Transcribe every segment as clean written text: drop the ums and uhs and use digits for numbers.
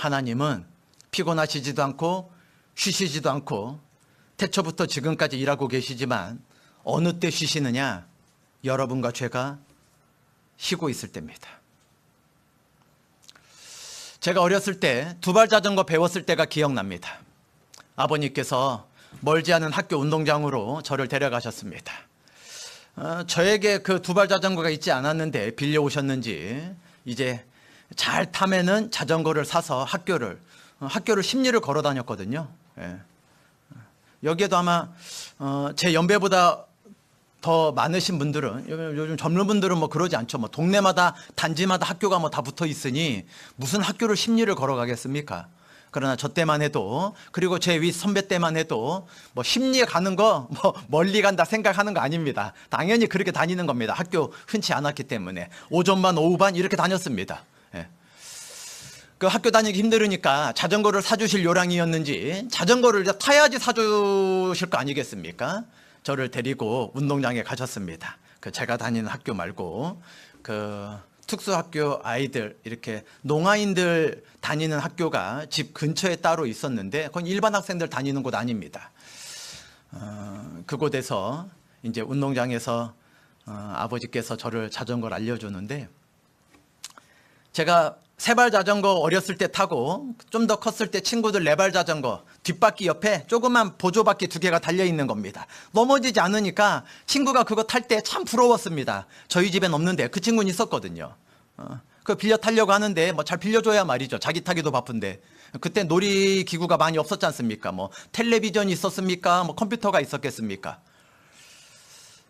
하나님은 피곤하시지도 않고 쉬시지도 않고 태초부터 지금까지 일하고 계시지만 어느 때 쉬시느냐? 여러분과 죄가 쉬고 있을 때입니다. 제가 어렸을 때 두발 자전거 배웠을 때가 기억납니다. 아버님께서 멀지 않은 학교 운동장으로 저를 데려가셨습니다. 저에게 그 두발 자전거가 있지 않았는데 빌려오셨는지 이제 잘 타면은 자전거를 사서 학교를 십리를 걸어 다녔거든요. 예. 여기에도 아마 제 연배보다 더 많으신 분들은, 요즘 젊은 분들은 뭐 그러지 않죠. 뭐 동네마다 단지마다 학교가 뭐 다 붙어 있으니 무슨 학교를 십리를 걸어가겠습니까? 그러나 저 때만 해도, 그리고 제 윗 선배 때만 해도 뭐 십리에 가는 거 뭐 멀리 간다 생각하는 거 아닙니다. 당연히 그렇게 다니는 겁니다. 학교 흔치 않았기 때문에 오전반 오후반 이렇게 다녔습니다. 예. 그 학교 다니기 힘들으니까 자전거를 사주실 요량이었는지 자전거를 이제 타야지 사주실 거 아니겠습니까? 저를 데리고 운동장에 가셨습니다. 그 제가 다니는 학교 말고 그 특수학교 아이들, 이렇게 농아인들 다니는 학교가 집 근처에 따로 있었는데 그건 일반 학생들 다니는 곳 아닙니다. 그곳에서 이제 운동장에서 아버지께서 저를 자전거를 알려주는데, 제가 세발 자전거 어렸을 때 타고 좀 더 컸을 때 친구들 네발 자전거 뒷바퀴 옆에 조그만 보조바퀴 2개가 달려있는 겁니다. 넘어지지 않으니까 친구가 그거 탈 때 참 부러웠습니다. 저희 집엔 없는데 그 친구는 있었거든요. 그거 빌려 타려고 하는데 뭐 잘 빌려줘야 말이죠. 자기 타기도 바쁜데. 그때 놀이기구가 많이 없었지 않습니까? 뭐 텔레비전이 있었습니까? 뭐 컴퓨터가 있었겠습니까?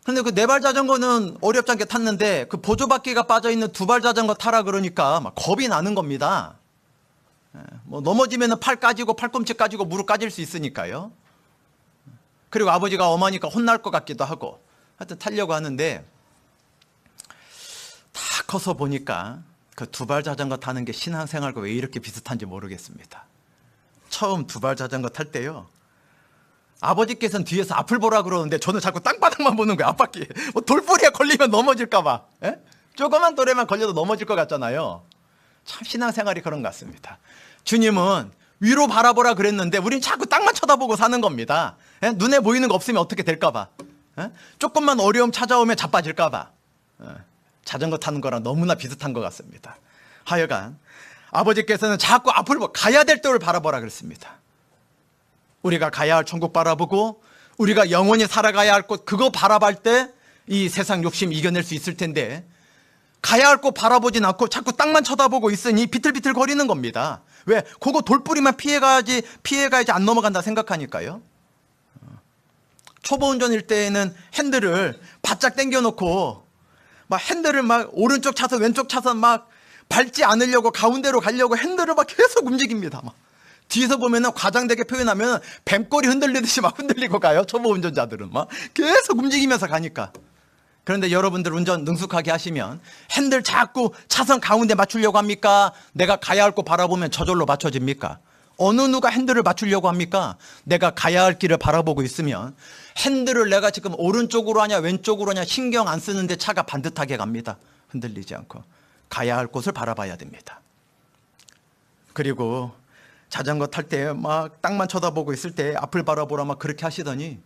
근데 그 네발 자전거는 어렵지 않게 탔는데 그 보조바퀴가 빠져있는 두발 자전거 타라 그러니까 막 겁이 나는 겁니다. 뭐 넘어지면은 팔 까지고 팔꿈치 까지고 무릎 까질 수 있으니까요. 그리고 아버지가 엄하니까 혼날 것 같기도 하고, 하여튼 타려고 하는데 다 커서 보니까 그 두발 자전거 타는 게 신앙생활과 왜 이렇게 비슷한지 모르겠습니다. 처음 두발 자전거 탈 때요, 아버지께서는 뒤에서 앞을 보라 그러는데 저는 자꾸 땅바닥만 보는 거예요. 앞바퀴. 뭐 돌뿌리에 걸리면 넘어질까봐. 조그만 돌에만 걸려도 넘어질 것 같잖아요. 참 신앙생활이 그런 것 같습니다. 주님은 위로 바라보라 그랬는데 우린 자꾸 땅만 쳐다보고 사는 겁니다. 눈에 보이는 거 없으면 어떻게 될까봐. 조금만 어려움 찾아오면 자빠질까봐. 자전거 타는 거랑 너무나 비슷한 것 같습니다. 하여간 아버지께서는 자꾸 앞을 가야 될 때를 바라보라 그랬습니다. 우리가 가야 할 천국 바라보고 우리가 영원히 살아가야 할 곳 그거 바라볼 때 이 세상 욕심 이겨낼 수 있을 텐데, 가야 할 곳 바라보진 않고 자꾸 땅만 쳐다보고 있으니 비틀비틀 거리는 겁니다. 왜? 그거 돌뿌리만 피해가야지 안 넘어간다 생각하니까요. 초보 운전일 때에는 핸들을 바짝 당겨놓고 막 핸들을 막 오른쪽 차선 왼쪽 차선 막 밟지 않으려고 가운데로 가려고 핸들을 막 계속 움직입니다. 막 뒤에서 보면은 과장되게 표현하면 뱀꼬리 흔들리듯이 막 흔들리고 가요. 초보 운전자들은 막 계속 움직이면서 가니까. 그런데 여러분들 운전 능숙하게 하시면 핸들 자꾸 차선 가운데 맞추려고 합니까? 내가 가야 할 곳 바라보면 저절로 맞춰집니까? 어느 누가 핸들을 맞추려고 합니까? 내가 가야 할 길을 바라보고 있으면 핸들을 내가 지금 오른쪽으로 하냐 왼쪽으로 하냐 신경 안 쓰는데 차가 반듯하게 갑니다. 흔들리지 않고. 가야 할 곳을 바라봐야 됩니다. 그리고 자전거 탈 때 막 땅만 쳐다보고 있을 때 앞을 바라보라 막 그렇게 하시더니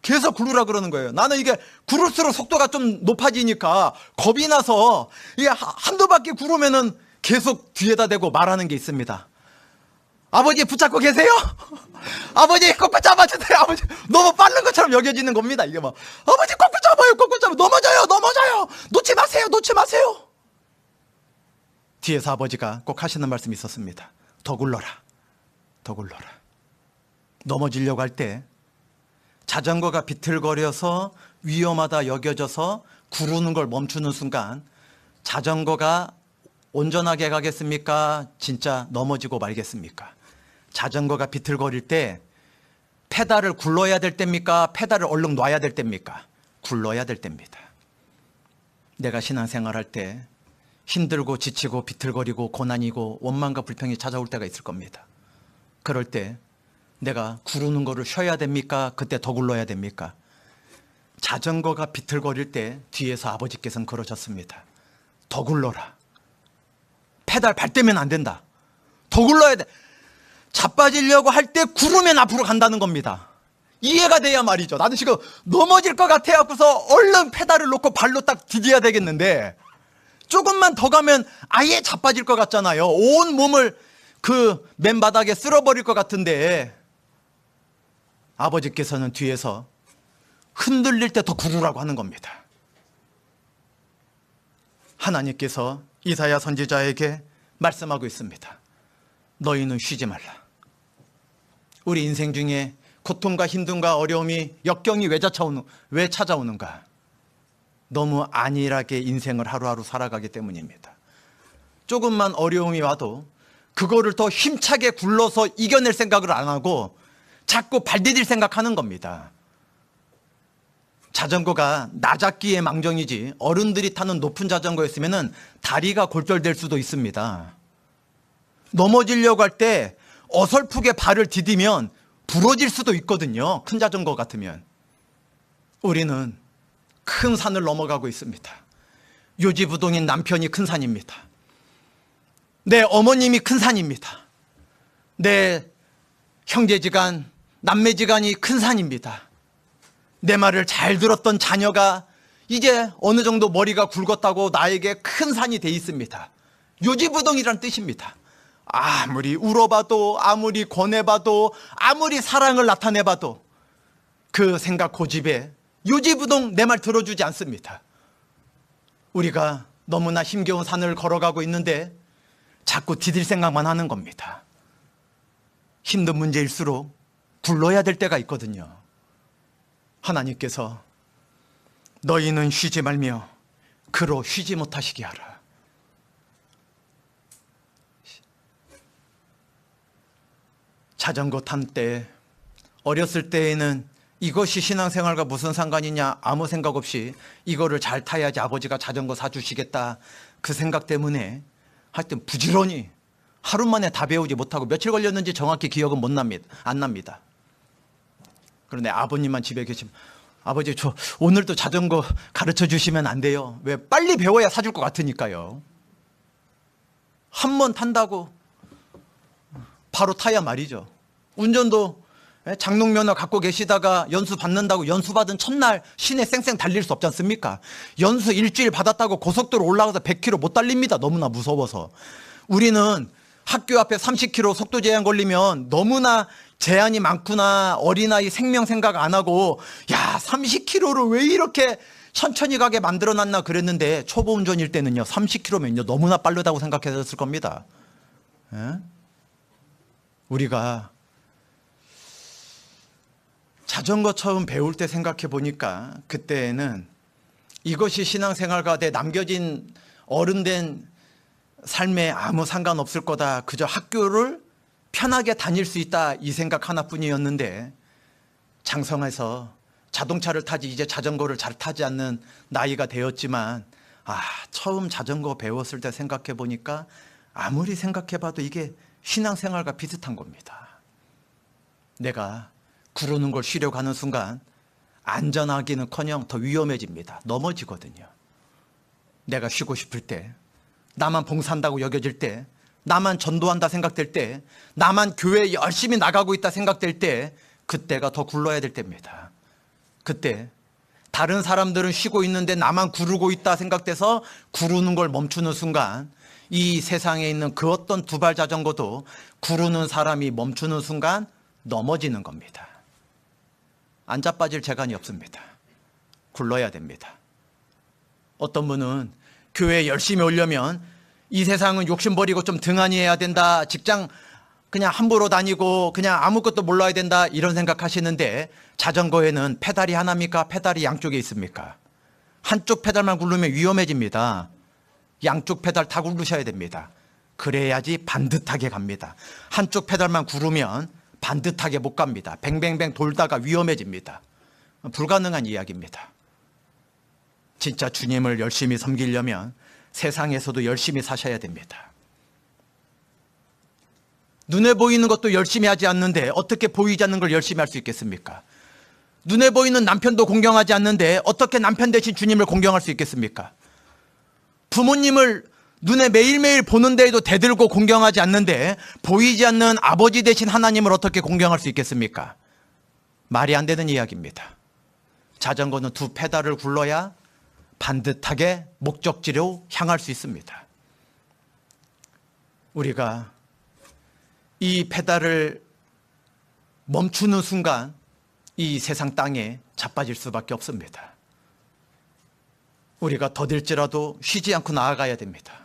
계속 구르라 그러는 거예요. 나는 이게 구를수록 속도가 좀 높아지니까 겁이 나서 이게 한두 바퀴 구르면은 계속 뒤에다 대고 말하는 게 있습니다. 아버지 붙잡고 계세요? 아버지 꼭 붙잡아주세요. 아버지 너무 빠른 것처럼 여겨지는 겁니다. 이게 막 아버지 꼭 붙잡아요. 꼭 붙잡아요. 넘어져요. 놓지 마세요. 뒤에서 아버지가 꼭 하시는 말씀이 있었습니다. 더 굴러라. 넘어지려고 할 때 자전거가 비틀거려서 위험하다 여겨져서 구르는 걸 멈추는 순간 자전거가 온전하게 가겠습니까? 진짜 넘어지고 말겠습니까? 자전거가 비틀거릴 때 페달을 굴러야 될 때입니까? 페달을 얼른 놔야 될 때입니까? 굴러야 될 때입니다. 내가 신앙생활할 때 힘들고 지치고 비틀거리고 고난이고 원망과 불평이 찾아올 때가 있을 겁니다. 그럴 때 내가 구르는 거를 쉬어야 됩니까? 그때 더 굴러야 됩니까? 자전거가 비틀거릴 때 뒤에서 아버지께서는 그러셨습니다. 더 굴러라. 페달 밟대면 안 된다. 더 굴러야 돼. 자빠지려고 할 때 구르면 앞으로 간다는 겁니다. 이해가 돼야 말이죠. 나도 지금 넘어질 것 같아갖고서 얼른 페달을 놓고 발로 딱 디뎌야 되겠는데 조금만 더 가면 아예 자빠질 것 같잖아요. 온 몸을 그 맨바닥에 쓸어버릴 것 같은데 아버지께서는 뒤에서 흔들릴 때 더 구르라고 하는 겁니다. 하나님께서 이사야 선지자에게 말씀하고 있습니다. 너희는 쉬지 말라. 우리 인생 중에 고통과 힘듦과 어려움이 역경이 왜 찾아오는가? 너무 안일하게 인생을 하루하루 살아가기 때문입니다. 조금만 어려움이 와도 그거를 더 힘차게 굴러서 이겨낼 생각을 안 하고 자꾸 발디딜 생각하는 겁니다. 자전거가 낮았기에 망정이지 어른들이 타는 높은 자전거였으면 다리가 골절될 수도 있습니다. 넘어지려고 할 때 어설프게 발을 디디면 부러질 수도 있거든요. 큰 자전거 같으면. 우리는 큰 산을 넘어가고 있습니다. 요지부동인 남편이 큰 산입니다. 내 어머님이 큰 산입니다. 내 형제지간, 남매지간이 큰 산입니다. 내 말을 잘 들었던 자녀가 이제 어느 정도 머리가 굵었다고 나에게 큰 산이 돼 있습니다. 요지부동이란 뜻입니다. 아무리 울어봐도, 아무리 권해봐도, 아무리 사랑을 나타내봐도 그 생각 고집에 요지부동 내 말 들어주지 않습니다. 우리가 너무나 힘겨운 산을 걸어가고 있는데 자꾸 디딜 생각만 하는 겁니다. 힘든 문제일수록 굴러야 될 때가 있거든요. 하나님께서 너희는 쉬지 말며 그로 쉬지 못하시게 하라. 자전거 탄 때, 어렸을 때에는 이것이 신앙생활과 무슨 상관이냐 아무 생각 없이 이거를 잘 타야지 아버지가 자전거 사주시겠다 그 생각 때문에 하여튼 부지런히 하루 만에 다 배우지 못하고 며칠 걸렸는지 정확히 기억은 안 납니다. 그런데 아버님만 집에 계시면 아버지 저 오늘도 자전거 가르쳐 주시면 안 돼요? 왜? 빨리 배워야 사줄 것 같으니까요. 한 번 탄다고 바로 타야 말이죠. 운전도 장롱면허 갖고 계시다가 연수 받는다고 연수 받은 첫날 시내 쌩쌩 달릴 수 없지 않습니까? 연수 일주일 받았다고 고속도로 올라가서 100km 못 달립니다. 너무나 무서워서. 우리는 학교 앞에 30km 속도 제한 걸리면 너무나 제한이 많구나, 어린아이 생명 생각 안 하고 야 30km를 왜 이렇게 천천히 가게 만들어놨나 그랬는데 초보 운전일 때는요 30km면요 너무나 빠르다고 생각했을 겁니다. 에? 우리가 자전거 처음 배울 때 생각해 보니까 그때는 이것이 신앙생활과 내 남겨진 어른된 삶에 아무 상관없을 거다. 그저 학교를 편하게 다닐 수 있다 이 생각 하나뿐이었는데 장성해서 자동차를 타지 이제 자전거를 잘 타지 않는 나이가 되었지만 처음 자전거 배웠을 때 생각해 보니까 아무리 생각해 봐도 이게 신앙생활과 비슷한 겁니다. 내가 구르는 걸 쉬려고 하는 순간 안전하기는커녕 더 위험해집니다. 넘어지거든요. 내가 쉬고 싶을 때, 나만 봉사한다고 여겨질 때, 나만 전도한다 생각될 때, 나만 교회에 열심히 나가고 있다 생각될 때 그때가 더 굴러야 될 때입니다. 그때 다른 사람들은 쉬고 있는데 나만 구르고 있다 생각돼서 구르는 걸 멈추는 순간 이 세상에 있는 그 어떤 두발 자전거도 구르는 사람이 멈추는 순간 넘어지는 겁니다. 안 자빠질 재간이 없습니다. 굴러야 됩니다. 어떤 분은 교회에 열심히 오려면 이 세상은 욕심 버리고 좀 등한히 해야 된다. 직장 그냥 함부로 다니고 그냥 아무것도 몰라야 된다. 이런 생각하시는데 자전거에는 페달이 하나입니까? 페달이 양쪽에 있습니까? 한쪽 페달만 굴르면 위험해집니다. 양쪽 페달 다 굴르셔야 됩니다. 그래야지 반듯하게 갑니다. 한쪽 페달만 구르면 반듯하게 못 갑니다. 뱅뱅뱅 돌다가 위험해집니다. 불가능한 이야기입니다. 진짜 주님을 열심히 섬기려면 세상에서도 열심히 사셔야 됩니다. 눈에 보이는 것도 열심히 하지 않는데 어떻게 보이지 않는 걸 열심히 할 수 있겠습니까? 눈에 보이는 남편도 공경하지 않는데 어떻게 남편 대신 주님을 공경할 수 있겠습니까? 부모님을 눈에 매일매일 보는데에도 대들고 공경하지 않는데 보이지 않는 아버지 되신 하나님을 어떻게 공경할 수 있겠습니까? 말이 안 되는 이야기입니다. 자전거는 두 페달을 굴러야 반듯하게 목적지로 향할 수 있습니다. 우리가 이 페달을 멈추는 순간 이 세상 땅에 자빠질 수밖에 없습니다. 우리가 더딜지라도 쉬지 않고 나아가야 됩니다.